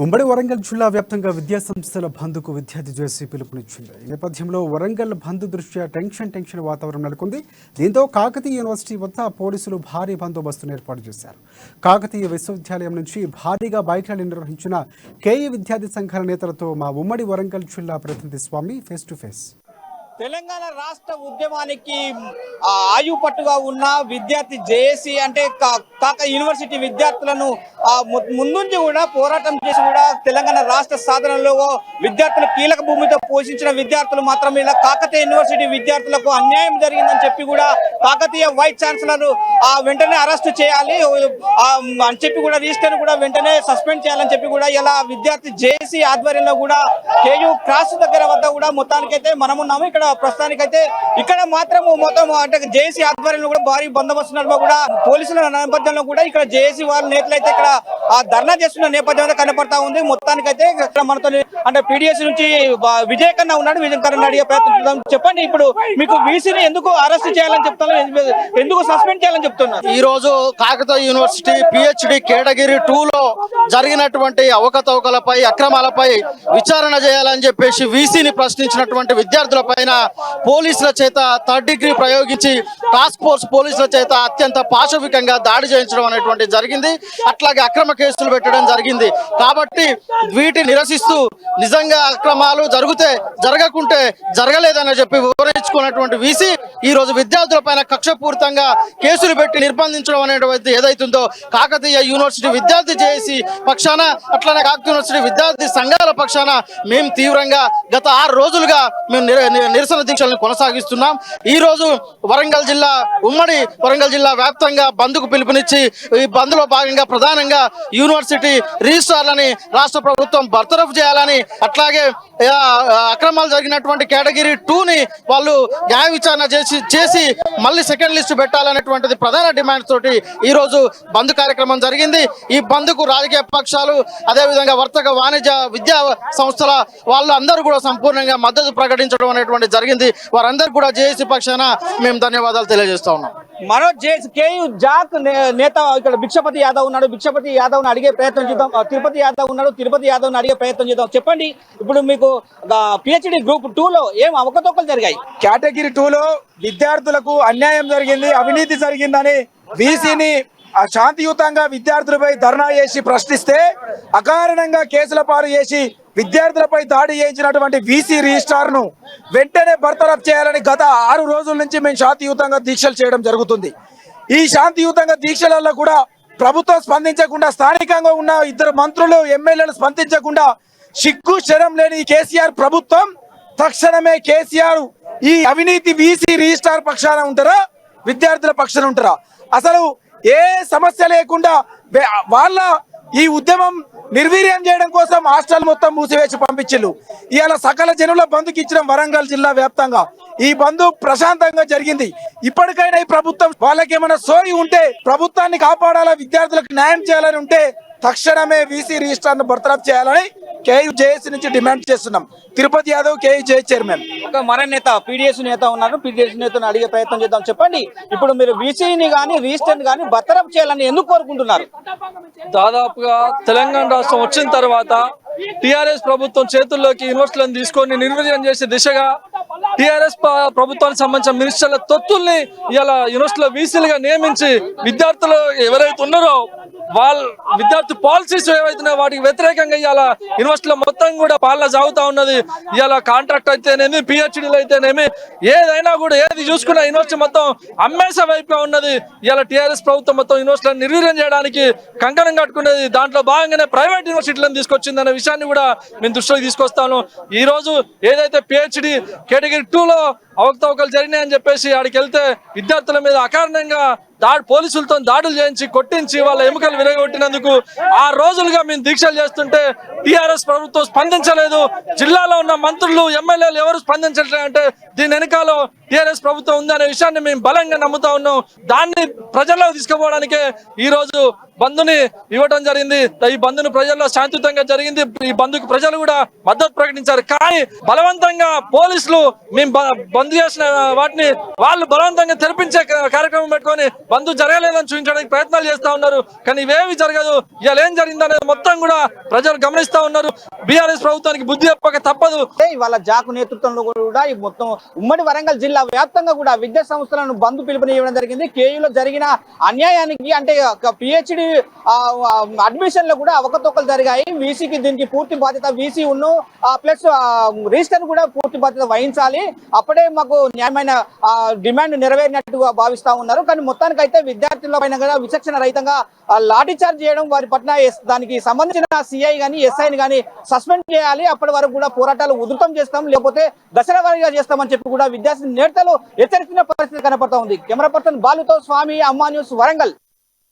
ఉమ్మడి వరంగల్ జిల్లా వ్యాప్తంగా విద్యాసంస్థల బంద్కు విద్యార్థి జేఏసీ పిలుపునిచ్చింది. ఈ నేపథ్యంలో వరంగల్ బంద్ దృష్ట్యా టెన్షన్ వాతావరణం నెలకొంది. దీంతో కాకతీయ యూనివర్సిటీ వద్ద పోలీసులు భారీ బందోబస్తును ఏర్పాటు చేశారు. కాకతీయ విశ్వవిద్యాలయం నుంచి భారీగా బైక్ ర్యాలీ నిర్వహించిన కేఈ విద్యార్థి సంఘాల నేతలతో మా ఉమ్మడి వరంగల్ జిల్లా ప్రతినిధి స్వామి ఫేస్ టు ఫేస్. తెలంగాణ రాష్ట్ర ఉద్యమానికి ఆయుపట్టుగా ఉన్న విద్యార్థి జేఏసీ అంటే కాక యూనివర్సిటీ విద్యార్థులను ముందుంచి కూడా పోరాటం చేసి కూడా తెలంగాణ రాష్ట్ర సాధనలో విద్యార్థులు కీలక భూమితో పోషించిన విద్యార్థులు మాత్రం ఇలా కాకతీయ యూనివర్సిటీ విద్యార్థులకు అన్యాయం జరిగిందని చెప్పి కూడా కాకతీయ వైస్ ఛాన్సలర్ వెంటనే అరెస్ట్ చేయాలి అని చెప్పి కూడా రిజిస్టర్ కూడా వెంటనే సస్పెండ్ చేయాలని చెప్పి కూడా ఇలా విద్యార్థి జేఏసీ ఆధ్వర్యంలో కూడా కేయూ క్రాస్ దగ్గర వద్ద కూడా మొత్తానికైతే మనమున్నాము. ఇక్కడ ప్రస్తుతానికైతే ఇక్కడ మాత్రం మొత్తం అంటే జేఏసీ ఆధ్వర్యంలో కూడా భారీ బందోబస్తు నడుమ కూడా పోలీసుల నేపథ్యంలో కూడా ఇక్కడ జేఏసీ వాళ్ళ నేతలైతే ఇక్కడ ధర్నా చేస్తున్న నేపథ్యంలో కనపడతా ఉంది. మొత్తానికైతే మనతో అంటే పీడిఎస్ నుంచి విజయ్ కన్నా ఉన్నాడు. విజయ్ కన్నా అడిగే ప్రయత్నం చెప్పండి. ఇప్పుడు మీకు వీసీని ఎందుకు అరెస్ట్ చేయాలని చెప్తున్నారు, ఎందుకు సస్పెండ్ చేయాలని చెప్తున్నారు? ఈ రోజు కాకతీయ యూనివర్సిటీ పిహెచ్డి కేటగిరీ 2లో జరిగినటువంటి అవకతవకలపై అక్రమాలపై విచారణ చేయాలని చెప్పేసి వీసీని ప్రశ్నించినటువంటి విద్యార్థుల పైన పోలీసుల చేత థర్డ్ డిగ్రీ ప్రయోగించి టాస్క్ ఫోర్స్ పోలీసుల చేత అత్యంత పాశవికంగా దాడి చేయించడం అనేటువంటి జరిగింది. అట్లాగే అక్రమ కేసులు పెట్టడం జరిగింది. కాబట్టి వీటిని నిరసిస్తూ నిజంగా అక్రమాలు జరగకుంటే జరగలేదని చెప్పి వివరించుకున్నటువంటి వీసీ ఈ రోజు విద్యార్థుల పైన కక్షపూరితంగా కేసులు పెట్టి నిర్బంధించడం అనేటువంటి ఏదైతుందో కాకతీయ యూనివర్సిటీ విద్యార్థి జేఏసీ పక్షాన అట్లానే కాకతీయ యూనివర్సిటీ విద్యార్థి సంఘాల పక్షాన మేము తీవ్రంగా గత 6 రోజులుగా మేము నిరసన దీక్షలను కొనసాగిస్తున్నాం. ఈ రోజు ఉమ్మడి వరంగల్ జిల్లా వ్యాప్తంగా బంద్కు పిలుపునిచ్చి ఈ బంద్ లో భాగంగా ప్రధానంగా యూనివర్సిటీ రిజిస్ట్రార్లని రాష్ట్ర ప్రభుత్వం బర్తరఫ్ చేయాలని, అట్లాగే అక్రమాలు జరిగినటువంటి కేటగిరీ 2ని వాళ్ళు న్యాయ విచారణ చేసి మళ్ళీ సెకండ్ లిస్ట్ పెట్టాలనేటువంటిది ప్రధాన డిమాండ్ తోటి ఈ రోజు బంద్ కార్యక్రమం జరిగింది. ఈ బంద్కు రాజకీయ పక్షాలు అదేవిధంగా వర్తక వాణిజ్య విద్యా సంస్థల వాళ్ళు అందరూ కూడా సంపూర్ణంగా మద్దతు ప్రకటించడం అనేటువంటి జరిగింది. వారందరూ కూడా జేఏసీ పక్షాన మేము ధన్యవాదాలు తెలియజేస్తా ఉన్నాం. మరో కేయూ జాక్ నేత ఇక్కడ భిక్షపతి యాదవ్ ఉన్నాడు. భిక్షపతి యాదవ్ ని అడిగే ప్రయత్నం చేద్దాం. తిరుపతి యాదవ్ ఉన్నాడు. తిరుపతి యాదవ్ ని అడిగే ప్రయత్నం చేద్దాం. చెప్పండి, ఇప్పుడు మీకు పిహెచ్డి గ్రూప్ 2లో ఏం అవకతవకలు జరిగాయి? కేటగిరీ 2లో విద్యార్థులకు అన్యాయం జరిగింది, అవినీతి జరిగిందని వీసీని శాంతియుతంగా విద్యార్థులపై ధర్నా చేసి ప్రశ్నిస్తే అకారణంగా కేసుల పాలు చేసి విద్యార్థులపై దాడి చేయించినటువంటి వీసీ రిజిస్ట్రార్ ను వెంటనే బర్తరఫ్ చేయాలని గత 6 రోజుల నుంచి మేము శాంతియుతంగా దీక్షలు చేయడం జరుగుతుంది. ఈ శాంతియుతంగా దీక్షలలో కూడా ప్రభుత్వం స్పందించకుండా, స్థానికంగా ఉన్న 2 మంత్రులు ఎమ్మెల్యేలు స్పందించకుండా సిగ్గు శరం లేని కేసీఆర్ ప్రభుత్వం తక్షణమే కేసీఆర్ ఈ అవినీతి వీసీ రిజిస్ట్రార్ పక్షాన ఉంటారా, విద్యార్థుల పక్షాన ఉంటారా? అసలు ఏ సమస్య లేకుండా వాళ్ళ ఈ ఉద్యమం నిర్వీర్యం చేయడం కోసం హాస్టల్ మొత్తం మూసివేసి పంపించిల్లు. ఇవాళ సకల జనుల బంధుకి ఇచ్చిన వరంగల్ జిల్లా వ్యాప్తంగా ఈ బంధు ప్రశాంతంగా జరిగింది. ఇప్పటికైనా ఈ ప్రభుత్వం వాళ్ళకి ఏమైనా సోయి ఉంటే, ప్రభుత్వాన్ని కాపాడాలా, విద్యార్థులకు న్యాయం చేయాలని ఉంటే తక్షణమే వీసీ రిజిస్ట్రార్ ను బర్తరఫ్ చేయాలని కేయూ జేఏసీ నుంచి డిమాండ్ చేస్తున్నాం. Tirupati Yadav, KU JAC chairman. మరో నేత పీడిఎస్ నేత ఉన్నారు. పీడిఎస్ నేతను అడిగే ప్రయత్నం చేద్దాం. చెప్పండి, ఇప్పుడు మీరు వీసీని కానీ రిజిస్టర్ కానీ బర్తరఫ్ చేయాలని ఎందుకు కోరుకుంటున్నారు? దాదాపుగా తెలంగాణ రాష్ట్రం వచ్చిన తర్వాత టిఆర్ఎస్ ప్రభుత్వం చేతుల్లోకి యూనివర్సిటీలను తీసుకొని నిర్వీర్యం చేసే దిశగా టిఆర్ఎస్ ప్రభుత్వానికి సంబంధించిన మినిస్టర్ల తొత్తుల్ని ఇలా యూనివర్సిటీలో వీసీలుగా నియమించి విద్యార్థులు ఎవరైతే ఉన్నారో వాళ్ళ విద్యార్థి పాలసీస్ ఏవైతున్నాయో వాటికి వ్యతిరేకంగా ఇవాళ యూనివర్సిటీలో మొత్తం కూడా పాలన సాగుతా ఉన్నది. ఇవాళ కాంట్రాక్ట్ అయితేనేమి, పిహెచ్డీలు అయితేనేమి, ఏదైనా కూడా ఏది చూసుకున్నా యూనివర్సిటీ మొత్తం అమ్మేసే వైపుగా ఉన్నది. ఇవాళ టీఆర్ఎస్ ప్రభుత్వం మొత్తం యూనివర్సిటీలను నిర్వీర్యం చేయడానికి కంకణం కట్టుకునేది. దాంట్లో భాగంగానే ప్రైవేట్ యూనివర్సిటీలను తీసుకొచ్చిందనే విషయాన్ని కూడా మేము దృష్టిలోకి తీసుకొస్తాను. ఈ రోజు ఏదైతే పిహెచ్డి కేటగిరీ 2లో అవకతవకలు జరిగినాయని చెప్పేసి ఆడికి వెళ్తే విద్యార్థుల మీద అకారణంగా పోలీసులతో దాడులు చేయించి కొట్టించి వాళ్ళ ఎముకలు విరగొట్టినందుకు 6 రోజులుగా మేము దీక్షలు చేస్తుంటే టీఆర్ఎస్ ప్రభుత్వం స్పందించలేదు. జిల్లాలో ఉన్న మంత్రులు, ఎమ్మెల్యేలు ఎవరు స్పందించట్లేదు. అంటే దీని వెనకాల టీఆర్ఎస్ ప్రభుత్వం ఉందనే విషయాన్ని మేము బలంగా నమ్ముతా ఉన్నాం. దాన్ని ప్రజల్లోకి తీసుకుపోవడానికే ఈ రోజు బంద్ని ఇవ్వడం జరిగింది. ఈ బంద్ను ప్రజల్లో శాంతియుతంగా జరిగింది. ఈ బంద్కు ప్రజలు కూడా మద్దతు ప్రకటించారు. కానీ బలవంతంగా పోలీసులు మేము బంద్ చేసిన వాటిని వాళ్ళు బలవంతంగా తెరిపించే కార్యక్రమం పెట్టుకొని బంద్ జరగలేదని చూపించడానికి ప్రయత్నాలు చేస్తా ఉన్నారు. కానీ ఇవేమి జరగదు. ఇవాళ ఏం జరిగిందనేది మొత్తం కూడా ప్రజలు గమనిస్తా ఉన్నారు. బీఆర్ఎస్ ప్రభుత్వానికి బుద్ధి చెప్పక తప్పదు. ఇవాళ జాకు నేతృత్వంలో కూడా ఈ మొత్తం ఉమ్మడి వరంగల్ జిల్లా వ్యాప్తంగా కూడా విద్యా సంస్థలను బంద్ పిలుపునివ్వడం జరిగింది. కేయూలో జరిగిన అన్యాయానికి అంటే పిహెచ్డి అడ్మిషన్ లో కూడా అవకతవకలు జరిగాయి. వీసీకి దీనికి పూర్తి బాధ్యత వీసీ ఉన్ను ప్లస్ రిజిస్టర్ కూడా పూర్తి బాధ్యత వహించాలి. అప్పుడే మాకు న్యాయమైన డిమాండ్ నెరవేరినట్టుగా భావిస్తా ఉన్నారు. కానీ మొత్తానికైతే విద్యార్థుల పైన కూడా విచక్షణ రహితంగా లాఠీ చార్జ్ చేయడం, వారి పట్ల దానికి సంబంధించిన సిఐ గానీ ఎస్ఐని గానీ సస్పెండ్ చేయాలి. అప్పటి వరకు కూడా పోరాటాలు ఉధృతం చేస్తాం, లేకపోతే దశల వారీగా చేస్తామని చెప్పి కూడా విద్యార్థి నేతలు హెచ్చరిస్తున్న పరిస్థితి కనపడతా ఉంది. కెమెరా పర్సన్ బాలుతో స్వామి, అమ్మా న్యూస్, వరంగల్.